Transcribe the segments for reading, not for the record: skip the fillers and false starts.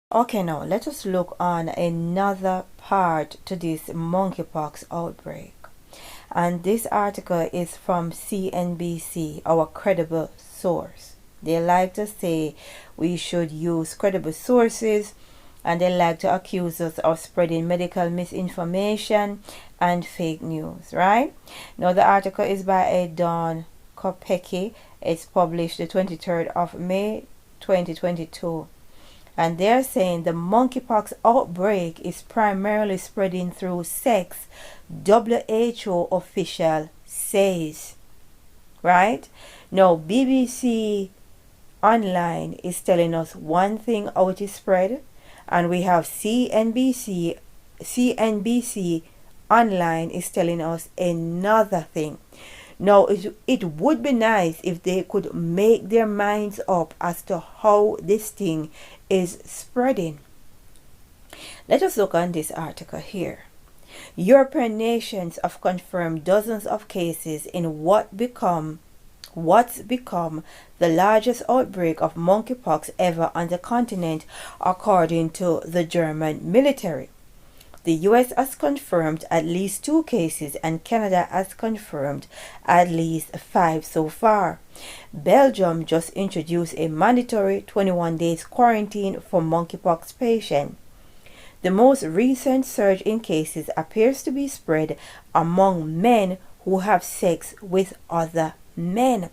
Okay, now let us look on another part to this monkeypox outbreak. And this article is from Cnbc, our credible source. They like to say we should use credible sources, and they like to accuse us of spreading medical misinformation and fake news, right? Now, the article is by a Don Kopecki. It's published the 23rd of May 2022. And they're saying the monkeypox outbreak is primarily spreading through sex, WHO official says. Right? Now, BBC Online is telling us one thing how it is spread, and we have CNBC Online is telling us another thing. Now, it would be nice if they could make their minds up as to how this thing is spreading. Let us look on this article here. European nations have confirmed dozens of cases in what's become the largest outbreak of monkeypox ever on the continent, according to the German military. The US has confirmed at least 2 cases, and Canada has confirmed at least 5 so far. Belgium just introduced a mandatory 21 days quarantine for monkeypox patients. The most recent surge in cases appears to be spread among men who have sex with other men.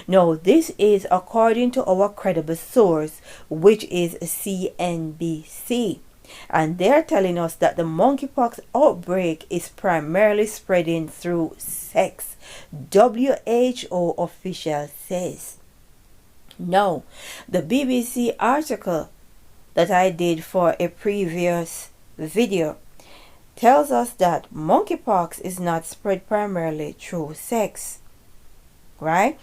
Now, this is according to our credible source, which is CNBC. And they're telling us that the monkeypox outbreak is primarily spreading through sex, WHO official says. Now, the BBC article that I did for a previous video tells us that monkeypox is not spread primarily through sex, right?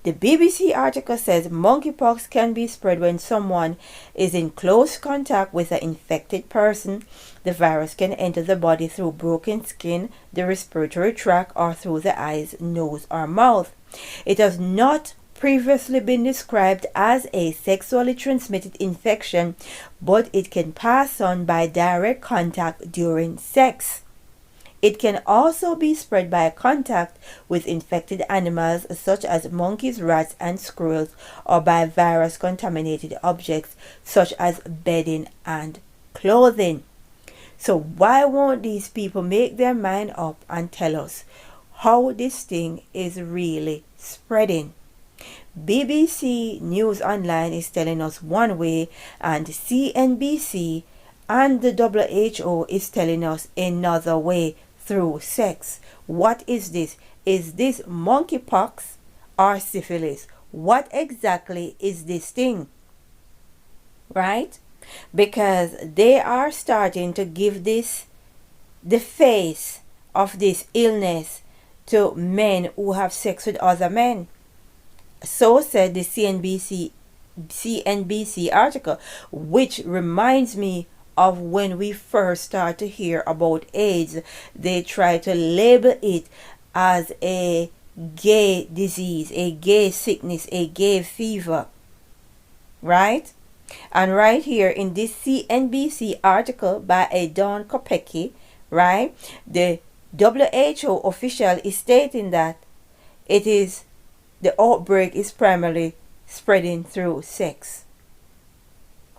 The BBC article says monkeypox can be spread when someone is in close contact with an infected person. The virus can enter the body through broken skin, the respiratory tract, or through the eyes, nose, or mouth. It has not previously been described as a sexually transmitted infection, but it can pass on by direct contact during sex. It can also be spread by contact with infected animals such as monkeys, rats, and squirrels, or by virus-contaminated objects such as bedding and clothing. So why won't these people make their mind up and tell us how this thing is really spreading? BBC News Online is telling us one way, and CNBC and the WHO is telling us another way, through sex. What is this? Is this monkeypox or syphilis? What exactly is this thing? Right? Because they are starting to give this the face of this illness to men who have sex with other men. So said the CNBC article, which reminds me of when we first start to hear about AIDS. They try to label it as a gay disease, a gay sickness, a gay fever, right? And right here in this CNBC article by a Don Kopecki, right, the WHO official is stating that the outbreak is primarily spreading through sex.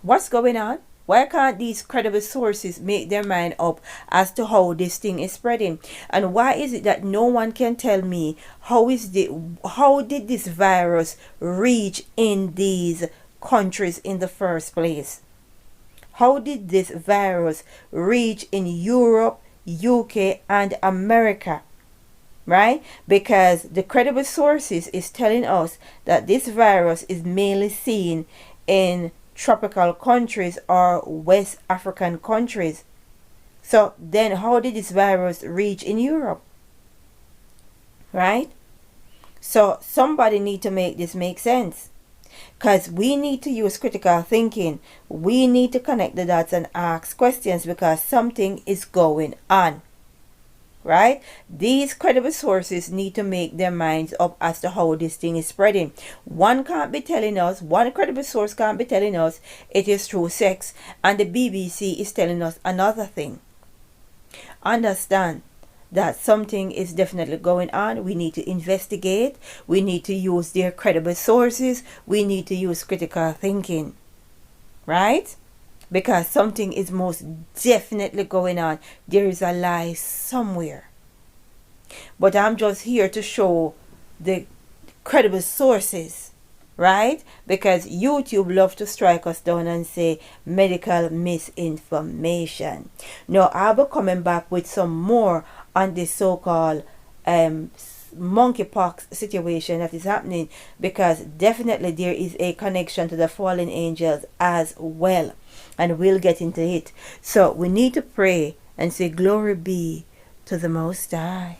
What's going on? Why can't these credible sources make their mind up as to how this thing is spreading? And why is it that no one can tell me how did this virus reach in these countries in the first place? How did this virus reach in Europe, UK, and America? Right? Because the credible sources is telling us that this virus is mainly seen in tropical countries or West African countries. So then how did this virus reach in Europe? Right? So somebody need to make this make sense, because we need to use critical thinking. We need to connect the dots and ask questions, because something is going on. right? These credible sources need to make their minds up as to how this thing is spreading. One credible source can't be telling us it is through sex, and the BBC is telling us another thing. Understand that something is definitely going on. We need to investigate. We need to use their credible sources. We need to use critical thinking, right? Because something is most definitely going on. There is a lie somewhere. But I'm just here to show the credible sources, right? Because YouTube loves to strike us down and say medical misinformation. Now, I'll be coming back with some more on this so-called monkeypox situation that is happening, because definitely there is a connection to the fallen angels as well, and we'll get into it. So we need to pray and say glory be to the Most High.